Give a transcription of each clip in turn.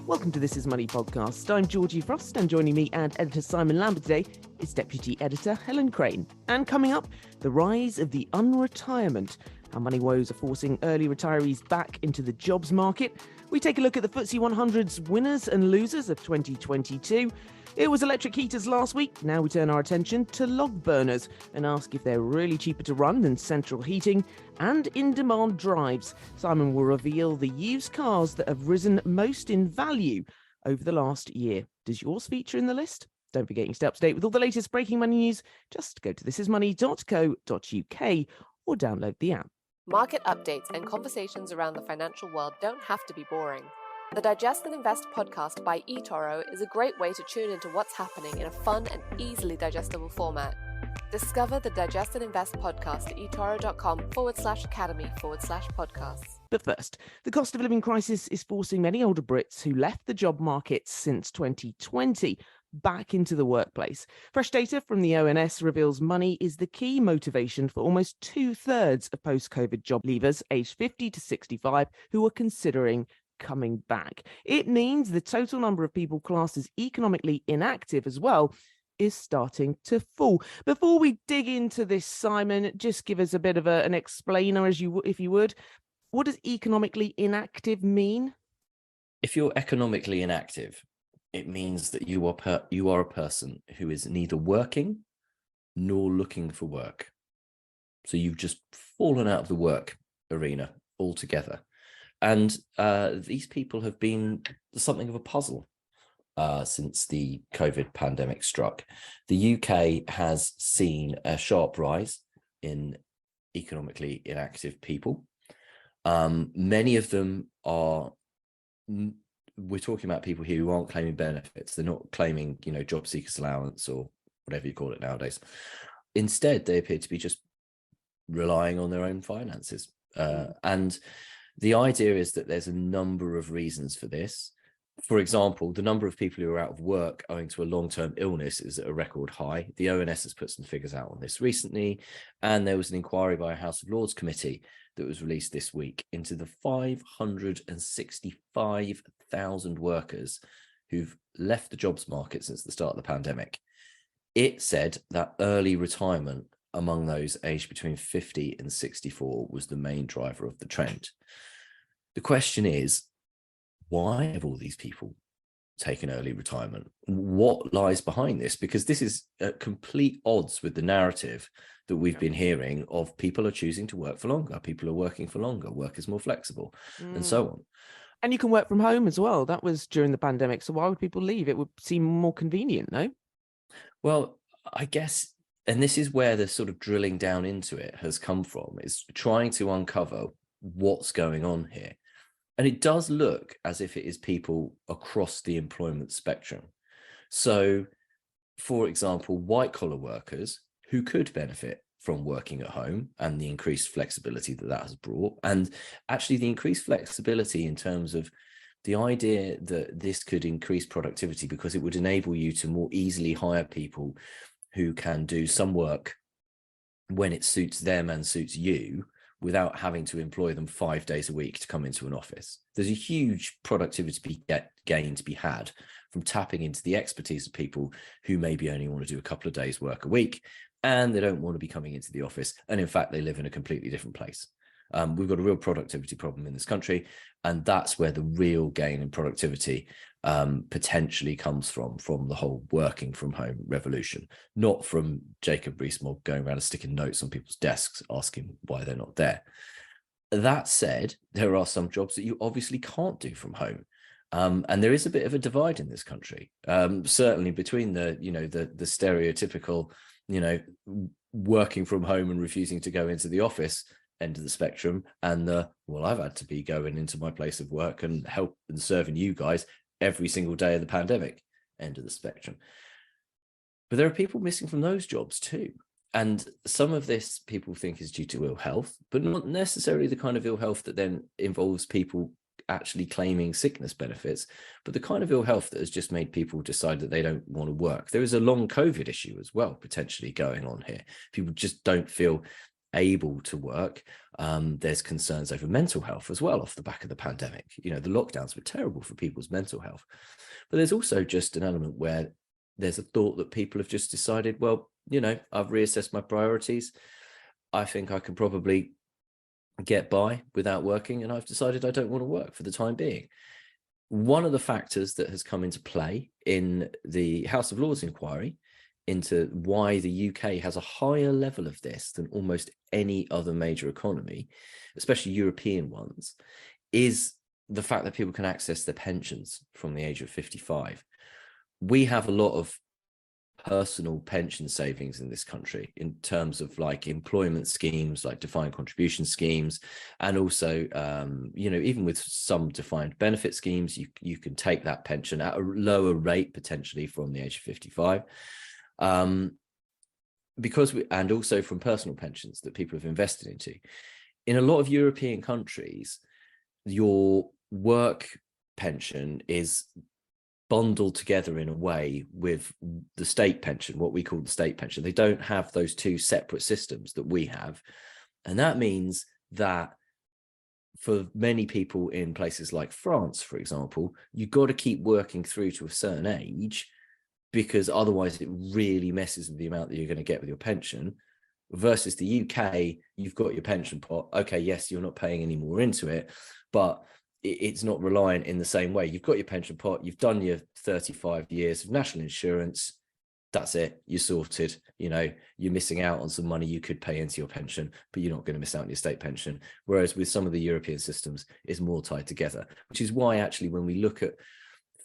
Welcome to This Is Money podcast. I'm Georgie Frost, and joining me and editor Simon Lambert today is Deputy Editor Helen Crane. And coming up, the rise of the unretirement, how money woes are forcing early retirees back into the jobs market. We take a look at the FTSE 100's winners and losers of 2022. It was electric heaters last week. Now we turn our attention to log burners and ask if they're really cheaper to run than central heating. And in-demand drives. Simon will reveal the used cars that have risen most in value over the last year. Does yours feature in the list? Don't forget you stay up to date with all the latest breaking money news. Just go to thisismoney.co.uk or download the app. Market updates and conversations around the financial world don't have to be boring. The Digest and Invest podcast by eToro is a great way to tune into what's happening in a fun and easily digestible format. Discover the Digest and Invest podcast at etoro.com/academy/podcasts. But first, the cost of living crisis is forcing many older Brits who left the job market since 2020 back into the workplace. Fresh data from the ONS reveals money is the key motivation for almost 2/3 of post-COVID job leavers aged 50 to 65 who are considering coming back. It means the total number of people classed as economically inactive as well is starting to fall. Before we dig into this, Simon, just give us a bit of an explainer, if you would. What does economically inactive mean? If you're economically inactive, it means that you are a person who is neither working nor looking for work. So you've just fallen out of the work arena altogether. And these people have been something of a puzzle since the COVID pandemic struck. The UK has seen a sharp rise in economically inactive people. Many of them we're talking about people here who aren't claiming benefits. They're not claiming, job seekers allowance or whatever you call it nowadays. Instead, they appear to be just relying on their own finances. And the idea is that there's a number of reasons for this. For example, the number of people who are out of work owing to a long-term illness is at a record high. The ONS has put some figures out on this recently, and there was an inquiry by a House of Lords committee that was released this week into the 565,000 workers who've left the jobs market since the start of the pandemic. It said that early retirement among those aged between 50 and 64 was the main driver of the trend. The question is, why have all these people taken early retirement? What lies behind this? Because this is at complete odds with the narrative that we've been hearing of people are choosing to work for longer, people are working for longer, work is more flexible, and so on. And you can work from home as well. That was during the pandemic. So why would people leave? It would seem more convenient, no? Well, I guess, and this is where the sort of drilling down into it has come from, is trying to uncover what's going on here. And it does look as if it is people across the employment spectrum. So, for example, white-collar workers who could benefit from working at home and the increased flexibility that has brought, and actually the increased flexibility in terms of the idea that this could increase productivity because it would enable you to more easily hire people who can do some work when it suits them and suits you, without having to employ them 5 days a week to come into an office. There's a huge productivity gain to be had from tapping into the expertise of people who maybe only want to do a couple of days work a week, and they don't want to be coming into the office. And in fact, they live in a completely different place. We've got a real productivity problem in this country, and that's where the real gain in productivity potentially comes from the whole working from home revolution, not from Jacob Rees-Mogg going around and sticking notes on people's desks asking why they're not there. That said, there are some jobs that you obviously can't do from home. And there is a bit of a divide in this country, certainly between the stereotypical, working from home and refusing to go into the office end of the spectrum, and I've had to be going into my place of work and help and serving you guys every single day of the pandemic end of the spectrum. But there are people missing from those jobs too. And some of this people think is due to ill health, but not necessarily the kind of ill health that then involves people actually claiming sickness benefits, but the kind of ill health that has just made people decide that they don't want to work. There is a long COVID issue as well, potentially going on here. People just don't feel able to work. There's concerns over mental health as well off the back of the pandemic. The lockdowns were terrible for people's mental health. But there's also just an element where there's a thought that people have just decided, well, I've reassessed my priorities. I think I can probably get by without working, and I've decided I don't want to work for the time being. One of the factors that has come into play in the House of Lords inquiry into why the UK has a higher level of this than almost any other major economy, especially European ones, is the fact that people can access their pensions from the age of 55. We have a lot of personal pension savings in this country in terms of like employment schemes, like defined contribution schemes, and also even with some defined benefit schemes, you can take that pension at a lower rate potentially from the age of 55, and also from personal pensions that people have invested into. In a lot of European countries, your work pension is bundled together in a way with the state pension, what we call the state pension. They don't have those two separate systems that we have. And that means that for many people in places like France, for example, you've got to keep working through to a certain age, because otherwise it really messes with the amount that you're going to get with your pension. Versus the UK, you've got your pension pot. Okay, yes, you're not paying any more into it, but it's not reliant in the same way. You've got your pension pot, you've done your 35 years of national insurance, that's it, you're sorted. You're missing out on some money you could pay into your pension, but you're not going to miss out on your state pension. Whereas with some of the European systems, it's more tied together, which is why actually when we look at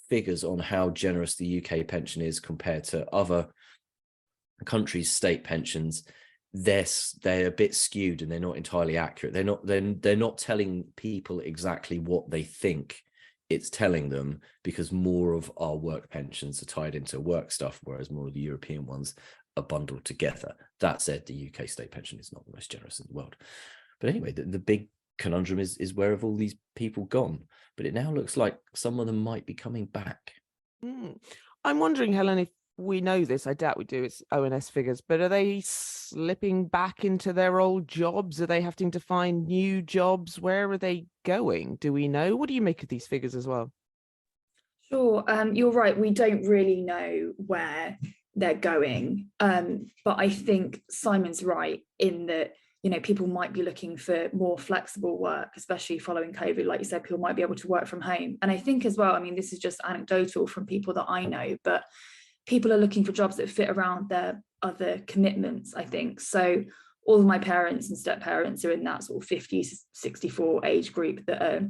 figures on how generous the UK pension is compared to other countries' state pensions, they're a bit skewed and they're not entirely accurate. They're not telling people exactly what they think it's telling them, because more of our work pensions are tied into work stuff, whereas more of the European ones are bundled together. That said, the UK state pension is not the most generous in the world. But anyway, the big conundrum is where have all these people gone? But it now looks like some of them might be coming back. I'm wondering, Helen, if we know this, I doubt we do, it's ONS figures, but are they slipping back into their old jobs? Are they having to find new jobs? Where are they going? Do we know? What do you make of these figures as well? Sure, you're right. We don't really know where they're going. But I think Simon's right in that, people might be looking for more flexible work, especially following COVID. Like you said, people might be able to work from home. And I think as well, this is just anecdotal from people that I know, but people are looking for jobs that fit around their other commitments, I think. So all of my parents and step parents are in that sort of 50, 64 age group that are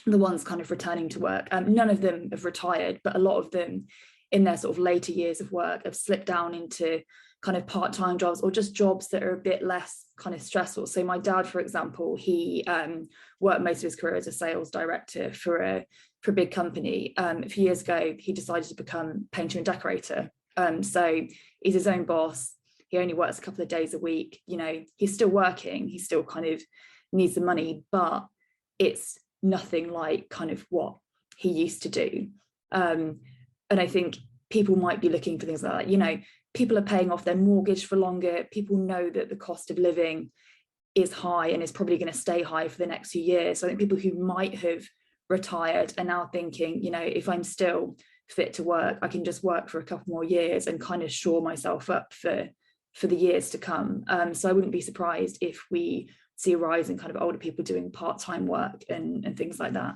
the ones kind of returning to work. None of them have retired, but a lot of them in their sort of later years of work have slipped down into kind of part-time jobs, or just jobs that are a bit less kind of stressful. So my dad, for example, he worked most of his career as a sales director for a big company. A few years ago, he decided to become painter and decorator. So he's his own boss. He only works a couple of days a week. He's still working. He still kind of needs the money, but it's nothing like kind of what he used to do. And I think people might be looking for things like that. People are paying off their mortgage for longer. People know that the cost of living is high and is probably going to stay high for the next few years. So I think people who might have retired are now thinking, if I'm still fit to work, I can just work for a couple more years and kind of shore myself up for the years to come. So I wouldn't be surprised if we see a rise in kind of older people doing part-time work and things like that.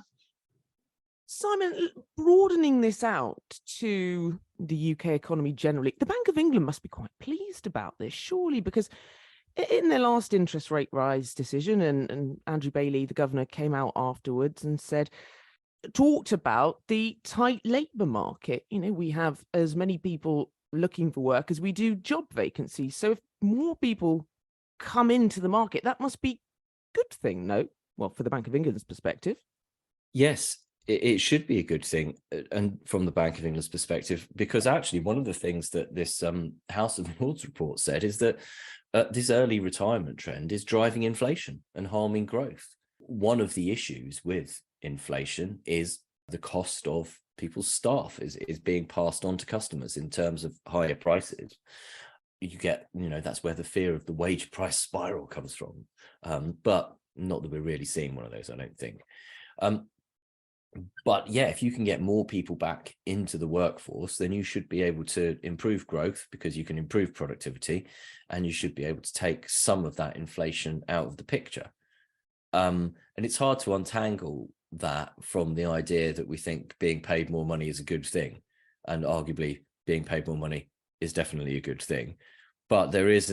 Simon, broadening this out to the UK economy generally, the Bank of England must be quite pleased about this, surely, because in their last interest rate rise decision, and Andrew Bailey, the governor, came out afterwards and talked about the tight labour market. We have as many people looking for work as we do job vacancies. So if more people come into the market, that must be a good thing, no? Well, for the Bank of England's perspective. Yes, it should be a good thing, and from the Bank of England's perspective, because actually one of the things that this House of Lords report said is that this early retirement trend is driving inflation and harming growth. One of the issues with inflation is the cost of people's staff is being passed on to customers in terms of higher prices. you get, that's where the fear of the wage price spiral comes from. But not that we're really seeing one of those, I don't think. But yeah, if you can get more people back into the workforce, then you should be able to improve growth, because you can improve productivity, and you should be able to take some of that inflation out of the picture. And it's hard to untangle that from the idea that we think being paid more money is a good thing. And arguably being paid more money is definitely a good thing. But there is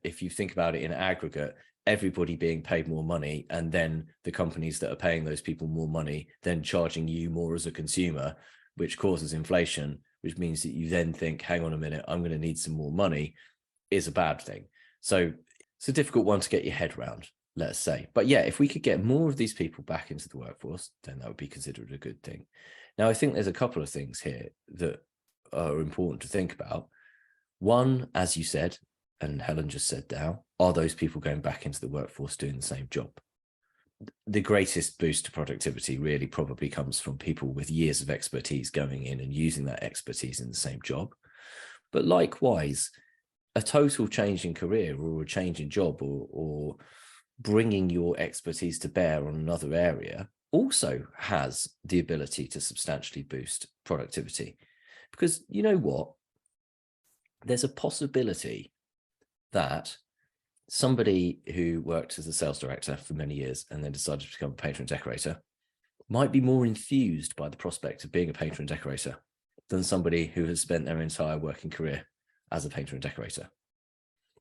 if you think about it in aggregate, everybody being paid more money, and then the companies that are paying those people more money then charging you more as a consumer, which causes inflation, which means that you then think, hang on a minute, I'm going to need some more money, is a bad thing. So it's a difficult one to get your head around, let's say. But yeah, if we could get more of these people back into the workforce, then that would be considered a good thing. Now, I think there's a couple of things here that are important to think about. One, as you said, and Helen just said now, are those people going back into the workforce doing the same job? The greatest boost to productivity really probably comes from people with years of expertise going in and using that expertise in the same job. But likewise, a total change in career or a change in job or bringing your expertise to bear on another area also has the ability to substantially boost productivity. Because you know what? There's a possibility that somebody who worked as a sales director for many years and then decided to become a painter and decorator might be more enthused by the prospect of being a painter and decorator than somebody who has spent their entire working career as a painter and decorator.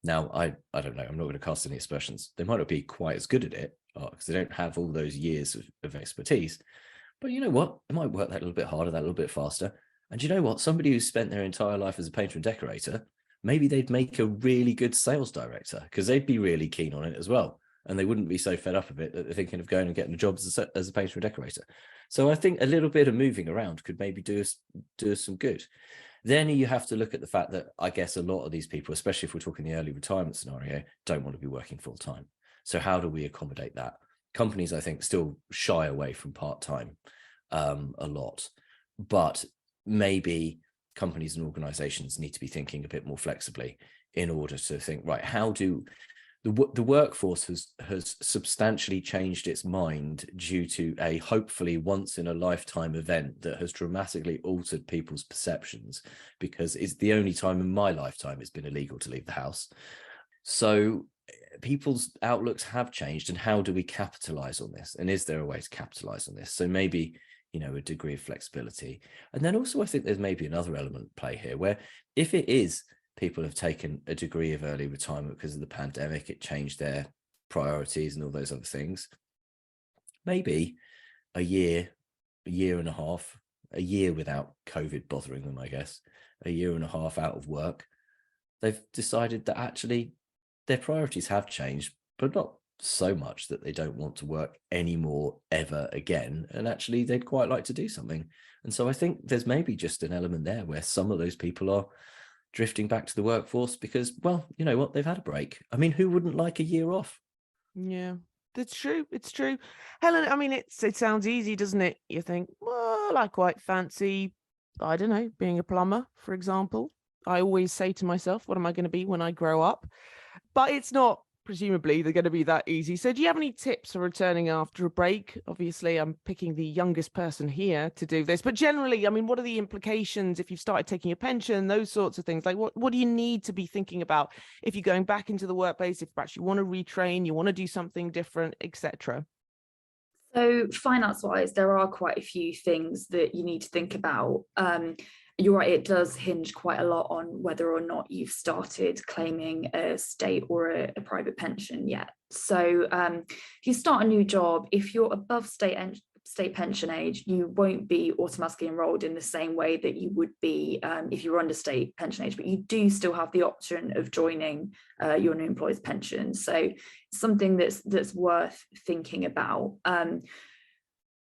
Now, I don't know, I'm not going to cast any aspersions. They might not be quite as good at it because they don't have all those years of expertise. But you know what? They might work that little bit harder, that little bit faster. And you know what? Somebody who's spent their entire life as a painter and decorator, maybe they'd make a really good sales director because they'd be really keen on it as well. And they wouldn't be so fed up of it that they're thinking of going and getting a job as a painter and decorator. So I think a little bit of moving around could maybe do us some good. Then you have to look at the fact that I guess a lot of these people, especially if we're talking the early retirement scenario, don't want to be working full time. So how do we accommodate that? Companies, I think, still shy away from part-time a lot, but maybe companies and organizations need to be thinking a bit more flexibly in order to think, right, how do the workforce has substantially changed its mind due to a hopefully once in a lifetime event that has dramatically altered people's perceptions, because it's the only time in my lifetime it's been illegal to leave the house. So people's outlooks have changed, and how do we capitalize on this? And is there a way to capitalize on this? So maybe, a degree of flexibility. And then also I think there's maybe another element at play here where if it is people have taken a degree of early retirement because of the pandemic, it changed their priorities and all those other things, maybe a year and a half, a year without COVID bothering them, I guess, a year and a half out of work, they've decided that actually their priorities have changed, but not so much that they don't want to work anymore ever again. And actually they'd quite like to do something. And so I think there's maybe just an element there where some of those people are drifting back to the workforce because, well, you know what, they've had a break. I mean, who wouldn't like a year off? Yeah, that's true. It's true. Helen, I mean, it sounds easy, doesn't it? You think, well, I quite fancy, I don't know, being a plumber, for example. I always say to myself, what am I going to be when I grow up? But it's not, presumably, they're going to be that easy. So do you have any tips for returning after a break? Obviously, I'm picking the youngest person here to do this. But generally, I mean, what are the implications if you've started taking a pension, those sorts of things? Like, what do you need to be thinking about if you're going back into the workplace, if perhaps you want to retrain, you want to do something different, etc.? So finance-wise, there are quite a few things that you need to think about. You're right, it does hinge quite a lot on whether or not you've started claiming a state or a private pension yet. So if you start a new job, if you're above state pension age, you won't be automatically enrolled in the same way that you would be if you were under state pension age, but you do still have the option of joining your new employer's pension. So something that's worth thinking about.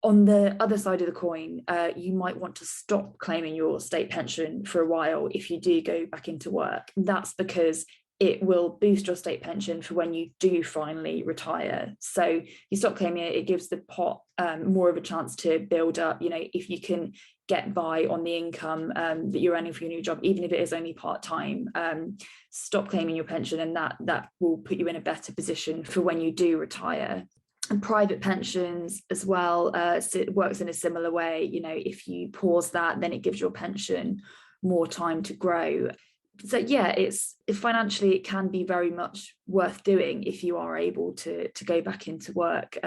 On the other side of the coin, you might want to stop claiming your state pension for a while if you do go back into work. That's because it will boost your state pension for when you do finally retire. So you stop claiming it, it gives the pot more of a chance to build up. If you can get by on the income that you're earning for your new job, even if it is only part-time, stop claiming your pension, and that will put you in a better position for when you do retire. And private pensions as well, it works in a similar way. If you pause that, then it gives your pension more time to grow. So yeah, it's financially, it can be very much worth doing if you are able to go back into work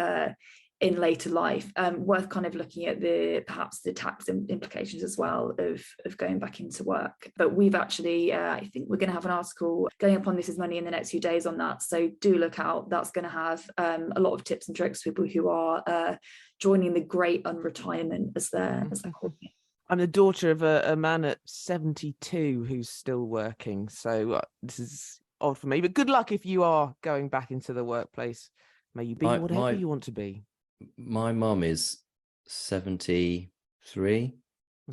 in later life. Worth kind of looking at perhaps the tax implications as well of going back into work. But we've actually, I think we're going to have an article going up on This Is Money in the next few days on that. So do look out. That's going to have a lot of tips and tricks for people who are joining the great unretirement, as they're calling it. I'm the daughter of a man at 72 who's still working. So this is odd for me, but good luck if you are going back into the workplace. May you be whatever you want to be. My mum is 73,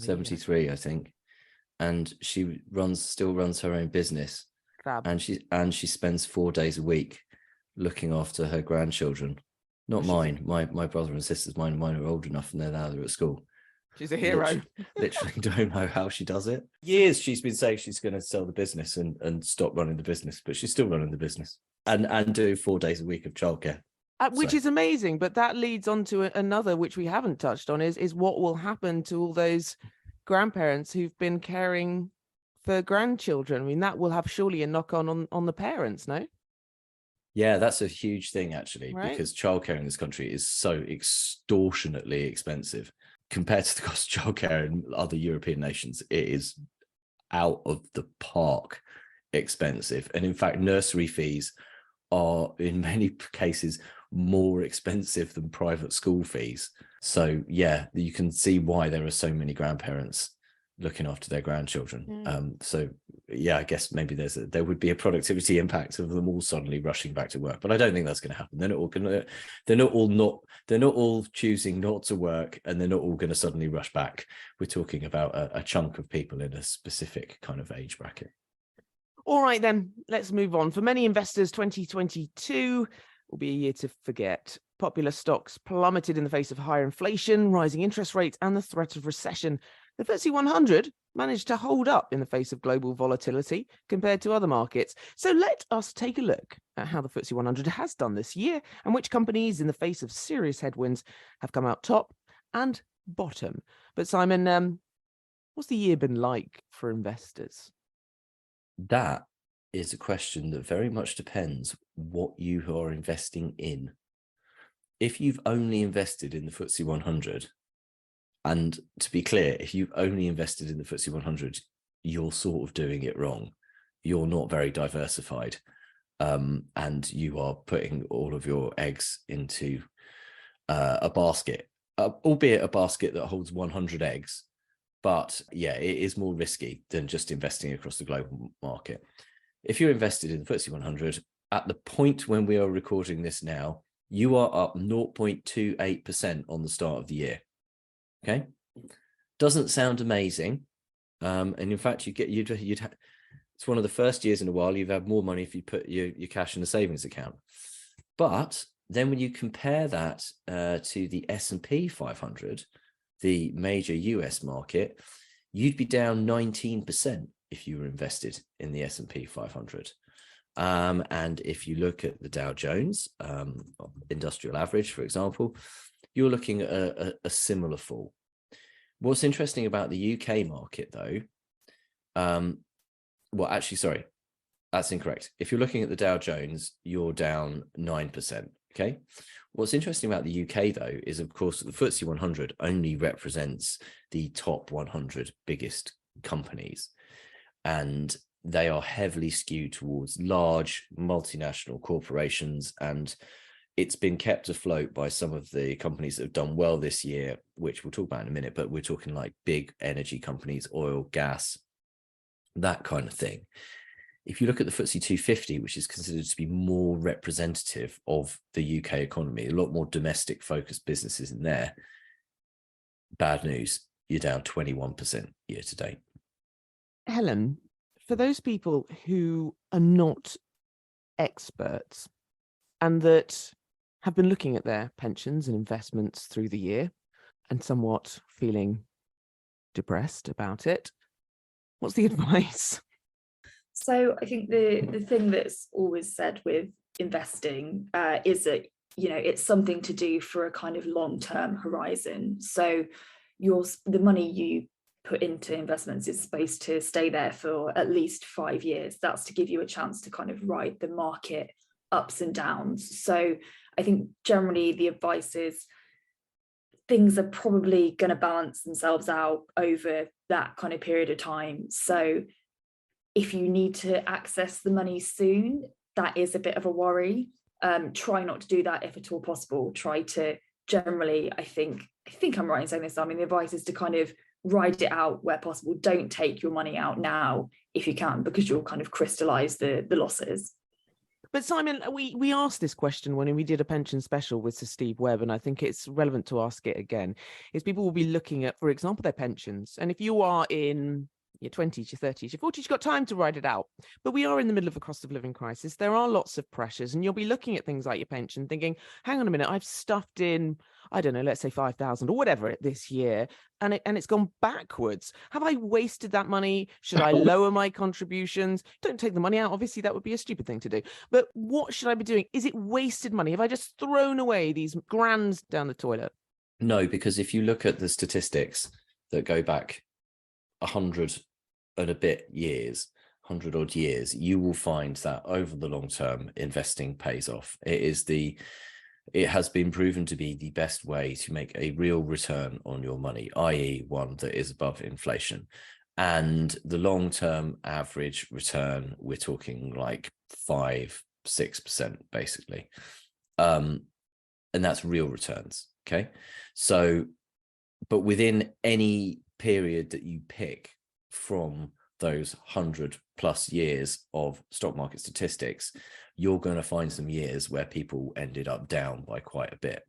I think. And she still runs her own business. Fab. And she spends 4 days a week looking after her grandchildren. Not mine. My brother and sisters, mine are old enough and they're at school. She's a hero. Literally don't know how she does it. Years she's been saying she's going to sell the business and stop running the business, but she's still running the business and do 4 days a week of childcare. Which is amazing, but that leads on to another, which we haven't touched on, is what will happen to all those grandparents who've been caring for grandchildren. I mean, that will have surely a knock on the parents, no? Yeah, that's a huge thing, actually, right? Because childcare in this country is so extortionately expensive. Compared to the cost of childcare in other European nations, it is out of the park expensive. And in fact, nursery fees are in many cases more expensive than private school fees. So yeah, you can see why there are so many grandparents looking after their grandchildren. So yeah, I guess maybe there would be a productivity impact of them all suddenly rushing back to work, but I don't think that's going to happen. They're not all choosing not to work, and they're not all going to suddenly rush back. We're talking about a chunk of people in a specific kind of age bracket. All right, then let's move on. For many investors, 2022 will be a year to forget. Popular stocks plummeted in the face of higher inflation, rising interest rates, and the threat of recession. The FTSE 100 managed to hold up in the face of global volatility compared to other markets. So let us take a look at how the FTSE 100 has done this year and which companies in the face of serious headwinds have come out top and bottom. But Simon, what's the year been like for investors? That is a question that very much depends what you are investing in. If you've only invested in the FTSE 100, and to be clear, if you've only invested in the FTSE 100, you're sort of doing it wrong. You're not very diversified, and you are putting all of your eggs into a basket, albeit a basket that holds 100 eggs. But yeah, it is more risky than just investing across the global market. If you're invested in the FTSE 100, at the point when we are recording this now, you are up 0.28% on the start of the year. Okay, doesn't sound amazing, and in fact, it's one of the first years in a while you've had more money if you put your cash in a savings account. But then when you compare that to the S&P 500, the major US market, you'd be down 19% if you were invested in the S&P 500. And if you look at the Dow Jones industrial average, for example, you're looking at a similar fall. What's interesting about the UK market, though, well, actually, sorry, that's incorrect. If you're looking at the Dow Jones, you're down 9%. Okay. What's interesting about the UK, though, is, of course, the FTSE 100 only represents the top 100 biggest companies, and they are heavily skewed towards large multinational corporations, and it's been kept afloat by some of the companies that have done well this year, which we'll talk about in a minute, but we're talking like big energy companies, oil, gas, that kind of thing. If you look at the FTSE 250, which is considered to be more representative of the UK economy, a lot more domestic focused businesses in there, bad news, you're down 21% year to date. Helen, for those people who are not experts and that have been looking at their pensions and investments through the year and somewhat feeling depressed about it, what's the advice? So I think the thing that's always said with investing is that, you know, it's something to do for a kind of long-term horizon. So the money you put into investments is supposed to stay there for at least 5 years. That's to give you a chance to kind of ride the market ups and downs. So I think generally the advice is things are probably going to balance themselves out over that kind of period of time. So if you need to access the money soon, that is a bit of a worry. Try not to do that if at all possible. Try to generally, I think I'm right in saying this, I mean, the advice is to kind of ride it out where possible. Don't take your money out now if you can, because you'll kind of crystallize the losses. But Simon, we asked this question when we did a pension special with Sir Steve Webb, and I think it's relevant to ask it again, is people will be looking at, for example, their pensions. And if you are in your 20s, your 30s, your 40s, you've got time to ride it out. But we are in the middle of a cost of living crisis. There are lots of pressures, and you'll be looking at things like your pension thinking, hang on a minute, I've stuffed in, I don't know, let's say 5,000 or whatever this year, and it's gone backwards. Have I wasted that money? Should I lower my contributions? Don't take the money out. Obviously, that would be a stupid thing to do. But what should I be doing? Is it wasted money? Have I just thrown away these grands down the toilet? No, because if you look at the statistics that go back 100 and a bit years, 100 odd years, you will find that over the long term, investing pays off. It has been proven to be the best way to make a real return on your money, i.e. one that is above inflation. And the long-term average return, we're talking like 5-6% basically. And that's real returns, okay? So, but within any period that you pick from those 100+ years of stock market statistics, you're going to find some years where people ended up down by quite a bit.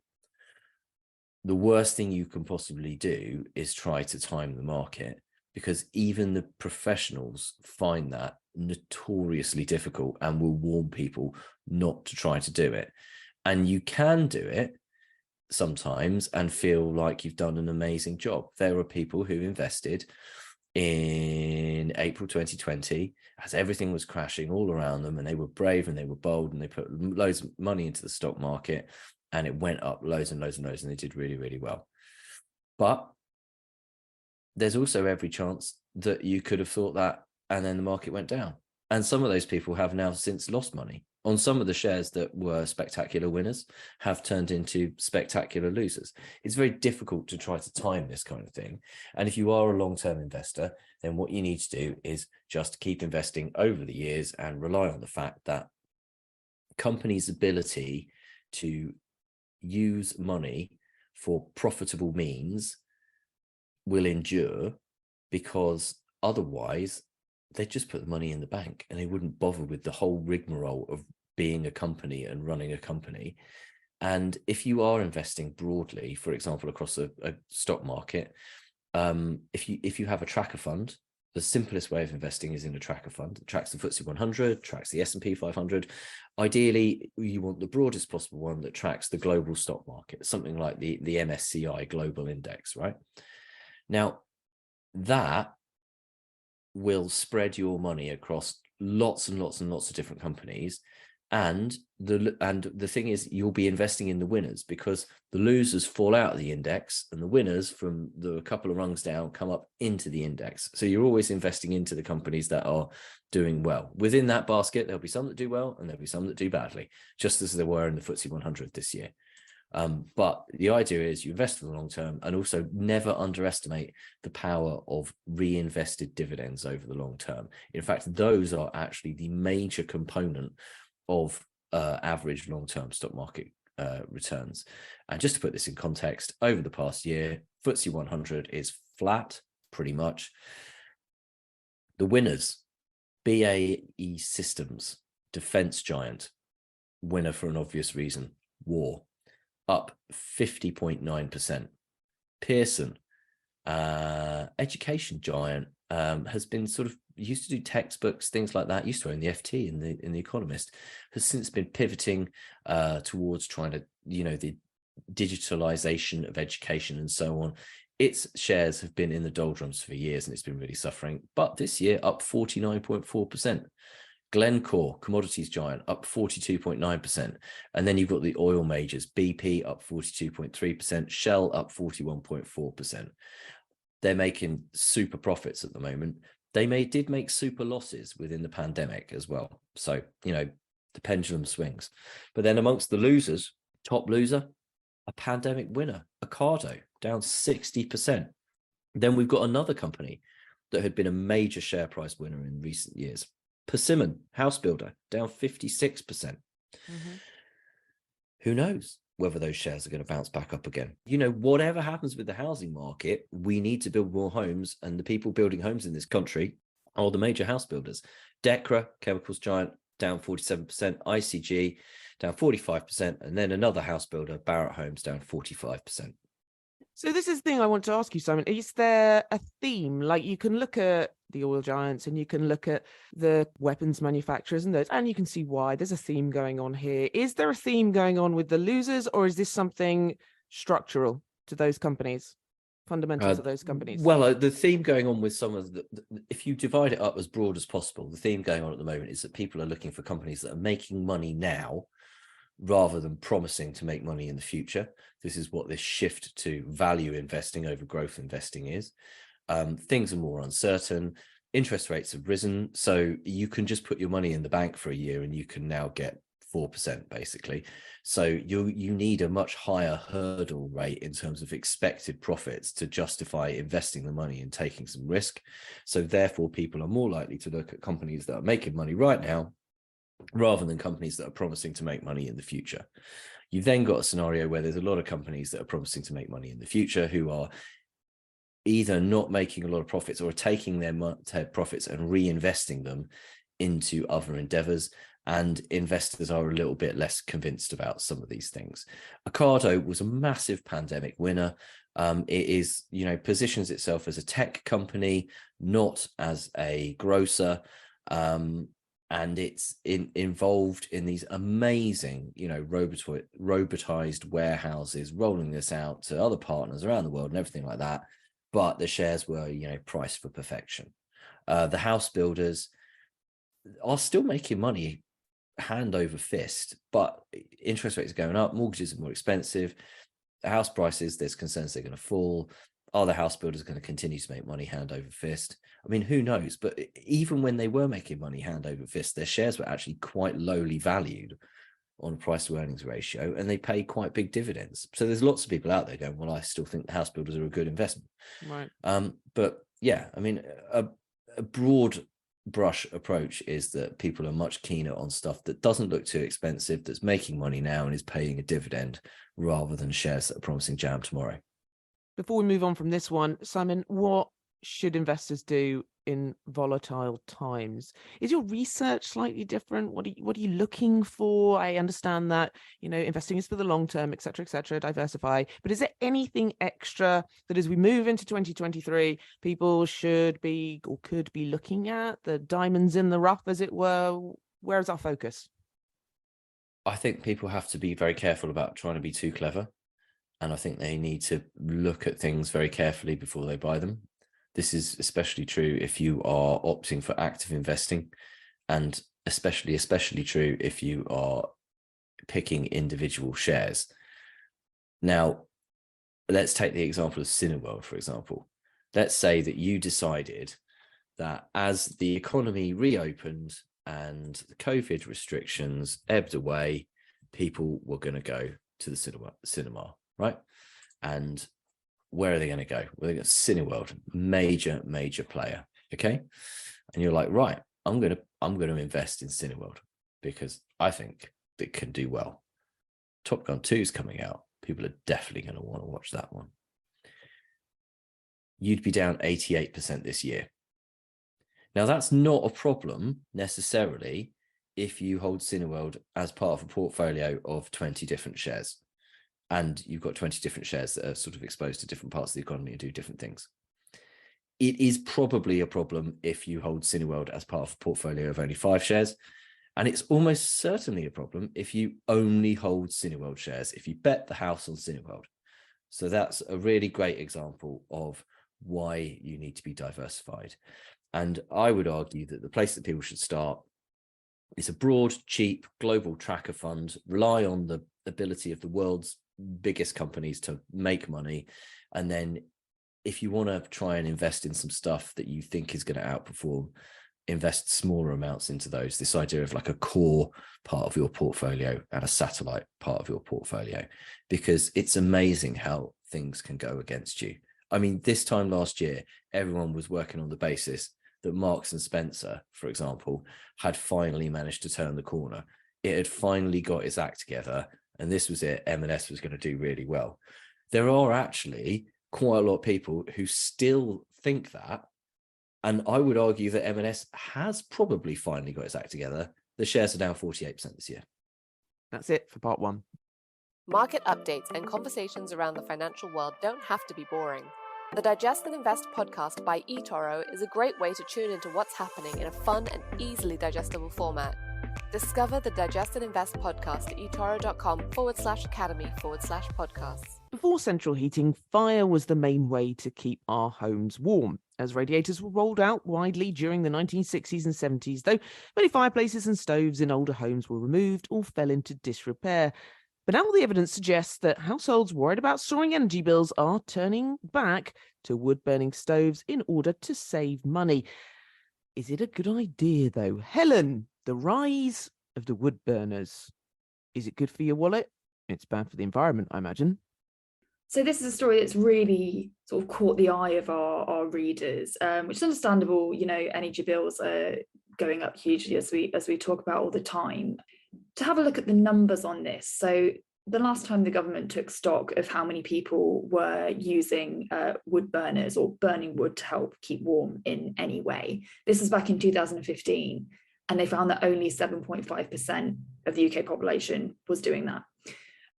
The worst thing you can possibly do is try to time the market, because even the professionals find that notoriously difficult and will warn people not to try to do it. And you can do it sometimes and feel like you've done an amazing job. There are people who invested in April 2020 as everything was crashing all around them, and they were brave and they were bold and they put loads of money into the stock market and it went up loads and loads and loads and they did really, really well. But there's also every chance that you could have thought that and then the market went down. And some of those people have now since lost money on some of the shares that were spectacular winners, have turned into spectacular losers. It's very difficult to try to time this kind of thing. And if you are a long-term investor, then what you need to do is just keep investing over the years and rely on the fact that companies' ability to use money for profitable means will endure, because otherwise they'd just put the money in the bank and they wouldn't bother with the whole rigmarole of being a company and running a company. And if you are investing broadly, for example, across a stock market, if you have a tracker fund, the simplest way of investing is in a tracker fund. It tracks the FTSE 100, tracks the S&P 500. Ideally, you want the broadest possible one that tracks the global stock market, something like the MSCI Global Index, right? Now, that will spread your money across lots and lots and lots of different companies. And the thing is, you'll be investing in the winners, because the losers fall out of the index and the winners from the couple of rungs down come up into the index. So you're always investing into the companies that are doing well. Within that basket, there'll be some that do well and there'll be some that do badly, just as there were in the FTSE 100 this year. But the idea is you invest for the long term, and also never underestimate the power of reinvested dividends over the long term. In fact, those are actually the major component of average long-term stock market returns. And just to put this in context, over the past year, FTSE 100 is flat, pretty much. The winners, BAE Systems, defense giant, winner for an obvious reason, war, up 50.9%. Pearson, education giant, has been sort of used to do textbooks, things like that, used to own the FT in the Economist, has since been pivoting towards trying to, the digitalization of education and so on. Its shares have been in the doldrums for years and it's been really suffering. But this year, up 49.4%. Glencore, commodities giant, up 42.9%. And then you've got the oil majors, BP up 42.3%, Shell up 41.4%. They're making super profits at the moment. They did make super losses within the pandemic as well. So, the pendulum swings. But then amongst the losers, top loser, a pandemic winner, Ocado, down 60%. Then we've got another company that had been a major share price winner in recent years. Persimmon, house builder, down 56%. Mm-hmm. Who knows whether those shares are going to bounce back up again? Whatever happens with the housing market, we need to build more homes, and the people building homes in this country are the major house builders. Decra, chemicals giant, down 47%, ICG down 45%, and then another house builder, Barratt Homes, down 45%. So this is the thing I want to ask you, Simon. Is there a theme? Like, you can look at the oil giants and you can look at the weapons manufacturers and you can see why there's a theme going on here. Is there a theme going on with the losers, or is this something structural to those companies, fundamental to those companies? Well, the theme going on with some of if you divide it up as broad as possible, the theme going on at the moment is that people are looking for companies that are making money now rather than promising to make money in the future. This is what this shift to value investing over growth investing is. Things are more uncertain. Interest rates have risen. So you can just put your money in the bank for a year and you can now get 4% basically. So you need a much higher hurdle rate in terms of expected profits to justify investing the money and taking some risk. So therefore, people are more likely to look at companies that are making money right now rather than companies that are promising to make money in the future. You've then got a scenario where there's a lot of companies that are promising to make money in the future who are either not making a lot of profits or taking their profits and reinvesting them into other endeavors, and investors are a little bit less convinced about some of these things. Ocado was a massive pandemic winner. It is, positions itself as a tech company, not as a grocer. And it's involved in these amazing, robotized warehouses, rolling this out to other partners around the world and everything like that. But the shares were, priced for perfection. The house builders are still making money hand over fist, but interest rates are going up, mortgages are more expensive. The house prices, there's concerns they're going to fall. Are the house builders going to continue to make money hand over fist? I mean, who knows? But even when they were making money hand over fist, their shares were actually quite lowly valued on price to earnings ratio, and they pay quite big dividends. So there's lots of people out there going, well, I still think the house builders are a good investment. Right. But yeah, I mean, a broad brush approach is that people are much keener on stuff that doesn't look too expensive, that's making money now and is paying a dividend, rather than shares that are promising jam tomorrow. Before we move on from this one, Simon, what should investors do in volatile times? Is your research slightly different? What are you looking for? I understand that, investing is for the long term, et cetera, diversify. But is there anything extra that as we move into 2023, people should be or could be looking at, the diamonds in the rough, as it were? Where is our focus? I think people have to be very careful about trying to be too clever. And I think they need to look at things very carefully before they buy them. This is especially true if you are opting for active investing, and especially true if you are picking individual shares. Now, let's take the example of Cineworld, for example. Let's say that you decided that as the economy reopened and the COVID restrictions ebbed away, people were going to go to the cinema. Right. And where are they going to go? Well, they got Cineworld, major player. Okay. And you're like, right, I'm going to invest in Cineworld because I think it can do well. Top Gun 2 is coming out. People are definitely going to want to watch that one. You'd be down 88% this year. Now, that's not a problem necessarily if you hold Cineworld as part of a portfolio of 20 different shares. And you've got 20 different shares that are sort of exposed to different parts of the economy and do different things. It is probably a problem if you hold Cineworld as part of a portfolio of only 5 shares. And it's almost certainly a problem if you only hold Cineworld shares, if you bet the house on Cineworld. So that's a really great example of why you need to be diversified. And I would argue that the place that people should start is a broad, cheap, global tracker fund, rely on the ability of the world's biggest companies to make money. And then if you want to try and invest in some stuff that you think is going to outperform, invest smaller amounts into those. This idea of like a core part of your portfolio and a satellite part of your portfolio, because it's amazing how things can go against you. I mean, this time last year, everyone was working on the basis that Marks and Spencer, for example, had finally managed to turn the corner. It had finally got its act together, and this was it. M&S was going to do really well. There are actually quite a lot of people who still think that, and I would argue that M&S has probably finally got its act together. The shares are down 48% this year. That's it for part 1. Market updates and conversations around the financial world don't have to be boring. The Digest and Invest podcast by eToro is a great way to tune into what's happening in a fun and easily digestible format. Discover the Digest and Invest podcast at etoro.com/academy/podcasts. Before central heating, fire was the main way to keep our homes warm. As radiators were rolled out widely during the 1960s and 70s, though, many fireplaces and stoves in older homes were removed or fell into disrepair. But now the evidence suggests that households worried about soaring energy bills are turning back to wood-burning stoves in order to save money. Is it a good idea, though? Helen, the rise of the wood burners. Is it good for your wallet? It's bad for the environment, I imagine. So this is a story that's really sort of caught the eye of our readers, which is understandable. You know, energy bills are going up hugely as we talk about all the time. To have a look at the numbers on this. So the last time the government took stock of how many people were using wood burners or burning wood to help keep warm in any way, this was back in 2015, and they found that only 7.5% of the UK population was doing that.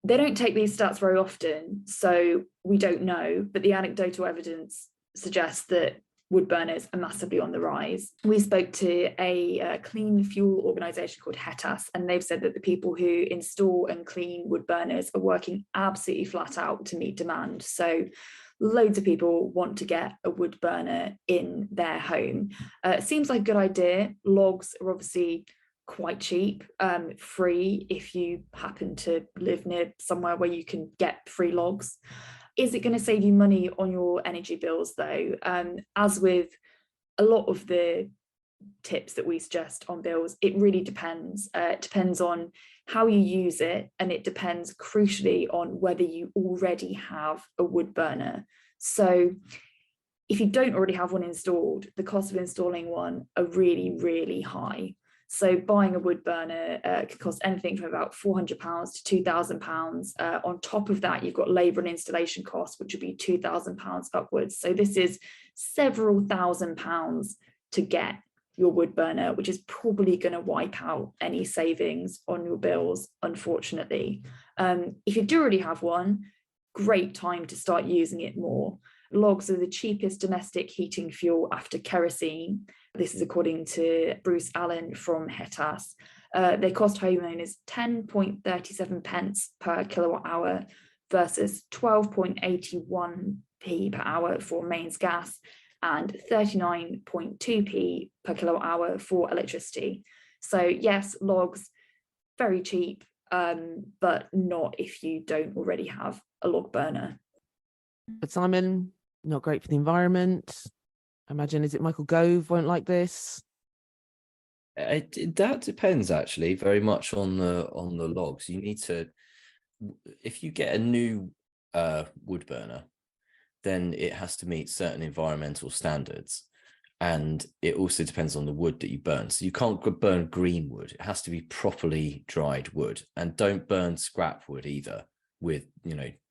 They don't take these stats very often, so we don't know, but the anecdotal evidence suggests that wood burners are massively on the rise. We spoke to a clean fuel organisation called HETAS, and they've said that the people who install and clean wood burners are working absolutely flat out to meet demand. So loads of people want to get a wood burner in their home. It seems like a good idea. Logs are obviously quite cheap, free if you happen to live near somewhere where you can get free logs. Is it going to save you money on your energy bills, though? As with a lot of the tips that we suggest on bills, it really depends. It depends on how you use it, and it depends crucially on whether you already have a wood burner. So if you don't already have one installed, the cost of installing one are really, really high. So buying a wood burner can cost anything from about £400 to £2,000. On top of that, you've got labour and installation costs, which would be £2,000 upwards. So this is several £1,000s to get your wood burner, which is probably going to wipe out any savings on your bills, unfortunately. If you do already have one, great time to start using it more. Logs are the cheapest domestic heating fuel after kerosene. This is according to Bruce Allen from HETAS. They cost homeowners 10.37 pence per kilowatt hour versus 12.81p per hour for mains gas and 39.2p per kilowatt hour for electricity. So yes, logs, very cheap, but not if you don't already have a log burner. But Simon, not great for the environment. I imagine, is it Michael Gove won't like this? That depends actually very much on the logs. You need to, if you get a new wood burner, then it has to meet certain environmental standards, and it also depends on the wood that you burn. So you can't burn green wood; it has to be properly dried wood, and don't burn scrap wood either with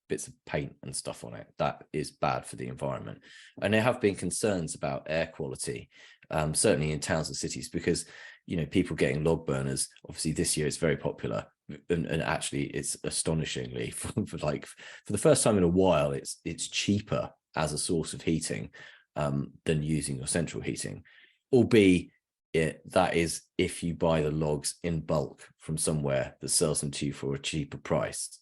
bits of paint and stuff on it. That is bad for the environment. And there have been concerns about air quality, certainly in towns and cities, because people getting log burners, obviously this year it's very popular, and actually it's astonishingly for the first time in a while it's cheaper as a source of heating than using your central heating, albeit that is if you buy the logs in bulk from somewhere that sells them to you for a cheaper price.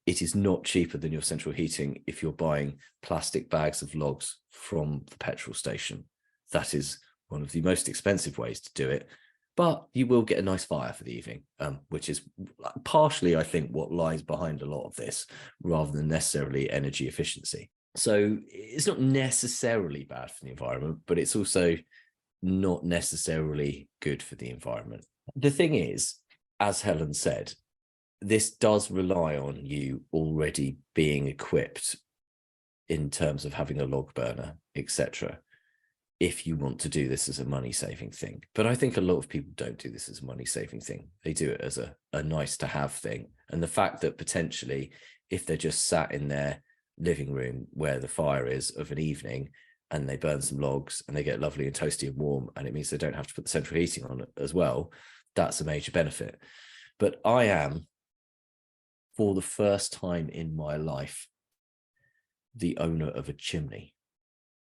It is not cheaper than your central heating if you're buying plastic bags of logs from the petrol station. That is one of the most expensive ways to do it, but you will get a nice fire for the evening, which is partially, I think, what lies behind a lot of this, rather than necessarily energy efficiency. So it's not necessarily bad for the environment, but it's also not necessarily good for the environment. The thing is, as Helen said, this does rely on you already being equipped in terms of having a log burner, etc., if you want to do this as a money-saving thing. But I think a lot of people don't do this as a money-saving thing. They do it as a nice-to-have thing. And the fact that potentially, if they're just sat in their living room where the fire is of an evening, and they burn some logs and they get lovely and toasty and warm, and it means they don't have to put the central heating on as well, that's a major benefit. But I am, for the first time in my life, the owner of a chimney.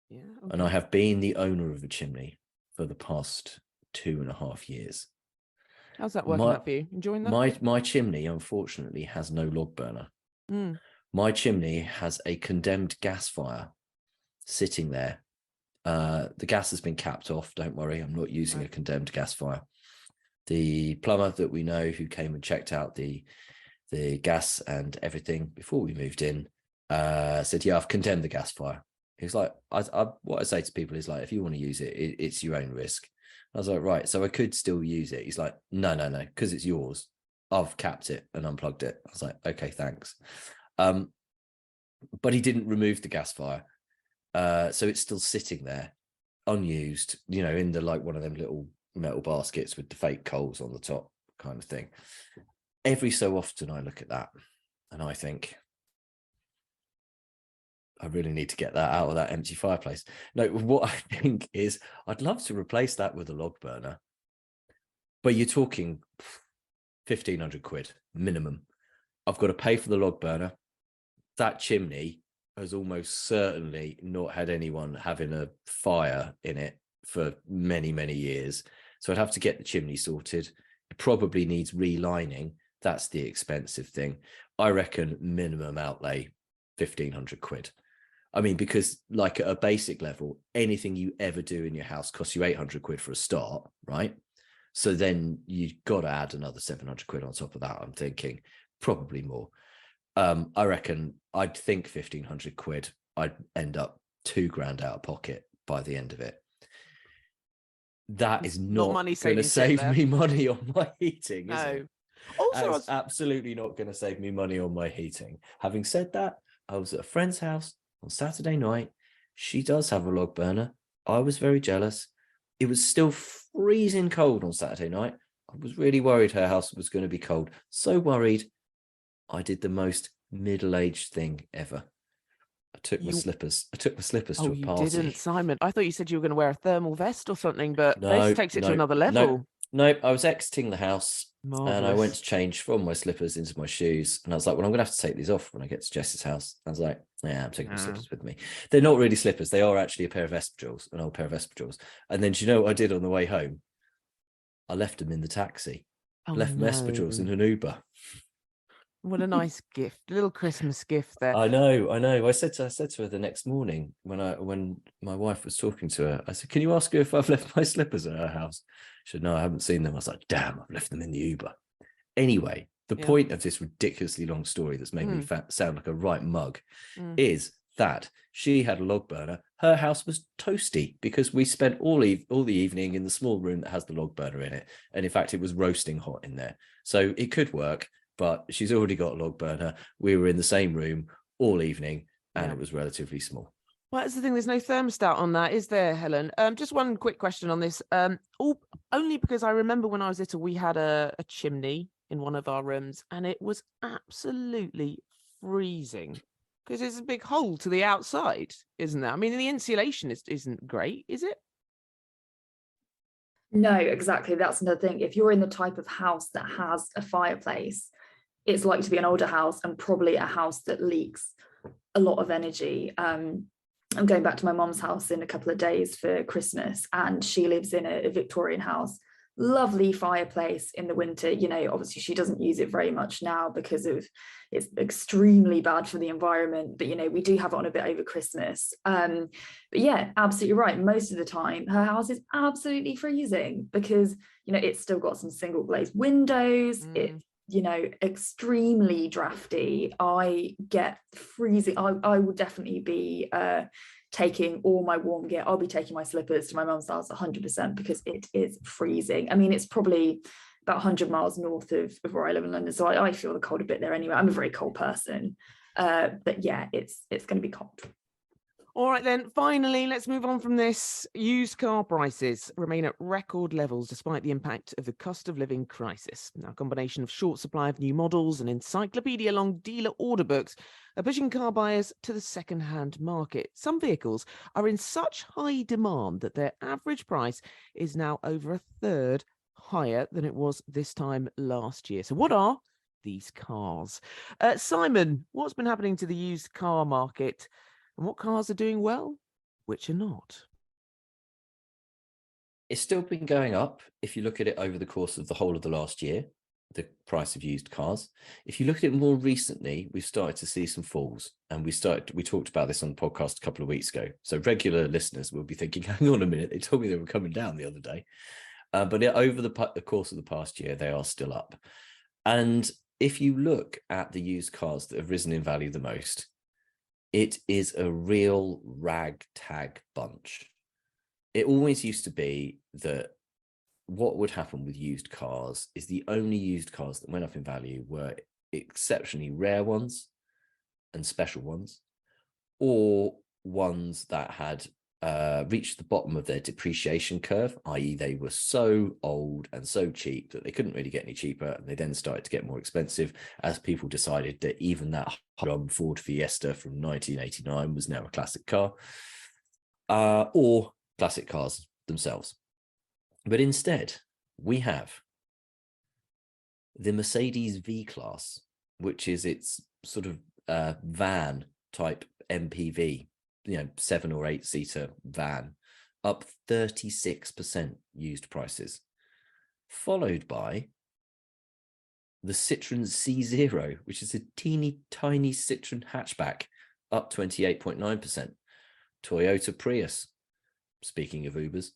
Yeah. Okay. And I have been the owner of a chimney for the past 2.5 years. How's that working out for you? Enjoying that? My chimney, unfortunately, has no log burner. My chimney has a condemned gas fire sitting there. The gas has been capped off. Don't worry, I'm not using a condemned gas fire. The plumber that we know, who came and checked out the gas and everything before we moved in, said, yeah, I've condemned the gas fire. He's like, what I say to people is like, if you want to use it, it's your own risk. I was like, right, so I could still use it. He's like, no, because it's yours. I've capped it and unplugged it. I was like, okay, thanks. But he didn't remove the gas fire. So it's still sitting there, unused, in the one of them little metal baskets with the fake coals on the top kind of thing. Every so often I look at that and I think, I really need to get that out of that empty fireplace. No, what I think is I'd love to replace that with a log burner, but you're talking 1,500 quid minimum. I've got to pay for the log burner. That chimney has almost certainly not had anyone having a fire in it for many, many years. So I'd have to get the chimney sorted. It probably needs relining. That's the expensive thing. I reckon minimum outlay 1,500 quid. I mean, because at a basic level, anything you ever do in your house costs you 800 quid for a start, right? So then you've got to add another 700 quid on top of that, I'm thinking. Probably more. I reckon I'd think 1,500 quid. I'd end up $2,000 out of pocket by the end of it. That is not going to save me money on my heating, is it? Also, it's absolutely not going to save me money on my heating. Having said that, I was at a friend's house on Saturday night. She does have a log burner. I was very jealous. It was still freezing cold on Saturday night. I was really worried her house was going to be cold. So worried, I did the most middle-aged thing ever. I took my slippers to a party. Oh, you didn't, Simon. I thought you said you were going to wear a thermal vest or something, but this takes it to another level. No, I was exiting the house. Marvelous. And I went to change from my slippers into my shoes. And I was like, well, I'm going to have to take these off when I get to Jess's house. I was like, yeah, I'm taking my slippers with me. They're not really slippers. They are actually a pair of espadrilles, an old pair of espadrilles. And then do you know what I did on the way home? I left them in the taxi. Left my espadrilles in an Uber. What a nice gift, a little Christmas gift there. I know. I said to her the next morning when my wife was talking to her, I said, can you ask her if I've left my slippers at her house? She said, no, I haven't seen them. I was like, damn, I've left them in the Uber. Anyway, the point of this ridiculously long story that's made me sound like a right mug is that she had a log burner. Her house was toasty because we spent all the evening in the small room that has the log burner in it. And in fact, it was roasting hot in there. So it could work. But she's already got a log burner. We were in the same room all evening, and it was relatively small. Well, that's the thing. There's no thermostat on that, is there, Helen? Just one quick question on this. Only because I remember when I was little, we had a chimney in one of our rooms, and it was absolutely freezing because it's a big hole to the outside, isn't there? I mean, the insulation isn't great, is it? No, exactly. That's another thing. If you're in the type of house that has a fireplace, it's likely to be an older house and probably a house that leaks a lot of energy. I'm going back to my mom's house in a couple of days for Christmas, and she lives in a Victorian house. Lovely fireplace in the winter. Obviously she doesn't use it very much now because it's extremely bad for the environment, but we do have it on a bit over Christmas. But yeah, absolutely right. Most of the time her house is absolutely freezing because it's still got some single glazed windows. It's extremely drafty. I get freezing. I would definitely be taking all my warm gear. I'll be taking my slippers to my mum's house 100% because it is freezing. I mean, it's probably about 100 miles north of where I live in London, so I feel the cold a bit there anyway. I'm a very cold person, but yeah, it's going to be cold. All right, then, finally, let's move on from this. Used car prices remain at record levels despite the impact of the cost of living crisis. Now, a combination of short supply of new models and encyclopedia-long dealer order books are pushing car buyers to the second-hand market. Some vehicles are in such high demand that their average price is now over a third higher than it was this time last year. So what are these cars? Simon, what's been happening to the used car market? And what cars are doing well, which are not? It's still been going up if you look at it over the course of the whole of the last year, the price of used cars. If you look at it more recently, we've started to see some falls, and we talked about this on the podcast a couple of weeks ago. So regular listeners will be thinking, hang on a minute, they told me they were coming down the other day. But over the course of the past year, they are still up. And if you look at the used cars that have risen in value the most, it is a real ragtag bunch. It always used to be that what would happen with used cars is the only used cars that went up in value were exceptionally rare ones and special ones, or ones that had reached the bottom of their depreciation curve, i.e. they were so old and so cheap that they couldn't really get any cheaper, and they then started to get more expensive as people decided that even that Ford Fiesta from 1989 was now a classic car, or classic cars themselves. But instead, we have the Mercedes V-Class, which is its sort of van type MPV, 7 or 8 seater van, up 36% used prices, followed by the Citroen C0, which is a teeny tiny Citroen hatchback, up 28.9%. Toyota Prius, speaking of Ubers,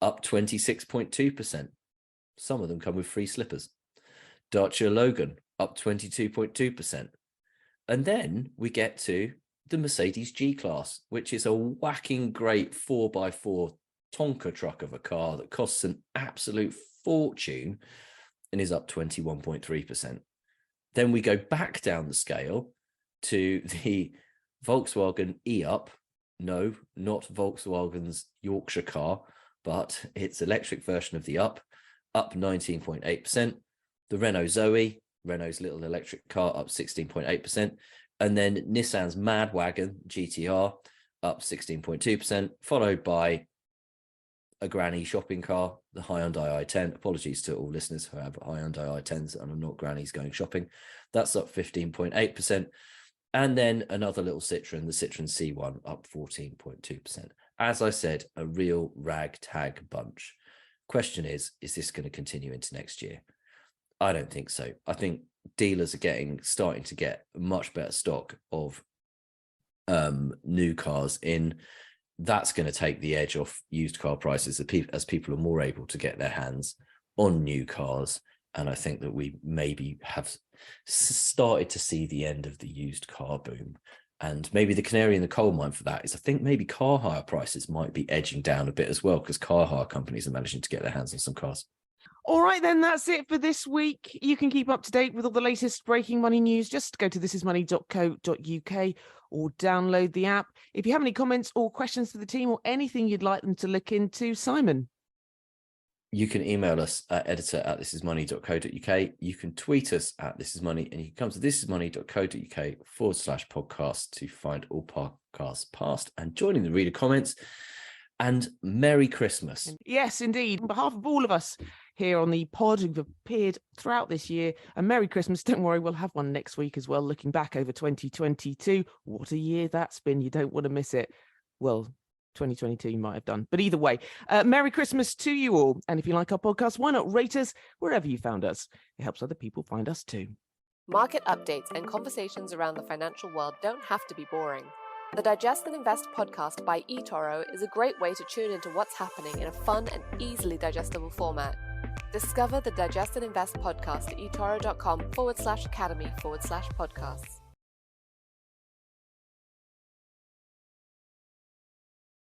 up 26.2%. Some of them come with free slippers. Dacia Logan, up 22.2%. And then we get to the Mercedes G-Class, which is a whacking great 4x4 Tonka truck of a car that costs an absolute fortune and is up 21.3%. Then we go back down the scale to the Volkswagen e-up. No, not Volkswagen's Yorkshire car, but its electric version of the up 19.8%. The Renault Zoe, Renault's little electric car, up 16.8%. And then Nissan's Madwagon GTR, up 16.2%, followed by a granny shopping car, the Hyundai i10. Apologies to all listeners who have Hyundai i10s and are not grannies going shopping. That's up 15.8%. And then another little Citroen, the Citroen C1, up 14.2%. As I said, a real ragtag bunch. Question is this going to continue into next year? I don't think so. I think dealers are starting to get much better stock of new cars in. That's going to take the edge off used car prices as people are more able to get their hands on new cars. And I think that we maybe have started to see the end of the used car boom. And maybe the canary in the coal mine for that is I think maybe car hire prices might be edging down a bit as well, because car hire companies are managing to get their hands on some cars. All right, then, that's it for this week. You can keep up to date with all the latest breaking money news. Just go to thisismoney.co.uk or download the app. If you have any comments or questions for the team or anything you'd like them to look into, Simon. You can email us at editor@thisismoney.co.uk. You can tweet us at thisismoney, and you can come to thisismoney.co.uk/podcast to find all podcasts past and joining the reader comments. And Merry Christmas. Yes, indeed. On behalf of all of us here on the pod who've appeared throughout this year, a Merry Christmas. Don't worry, we'll have one next week as well, looking back over 2022. What a year that's been. You don't want to miss it. Well, 2022 might have done. But either way, Merry Christmas to you all. And if you like our podcast, why not rate us wherever you found us? It helps other people find us too. Market updates and conversations around the financial world don't have to be boring. The Digest and Invest podcast by eToro is a great way to tune into what's happening in a fun and easily digestible format. Discover the Digest and Invest podcast at etoro.com/academy/podcasts.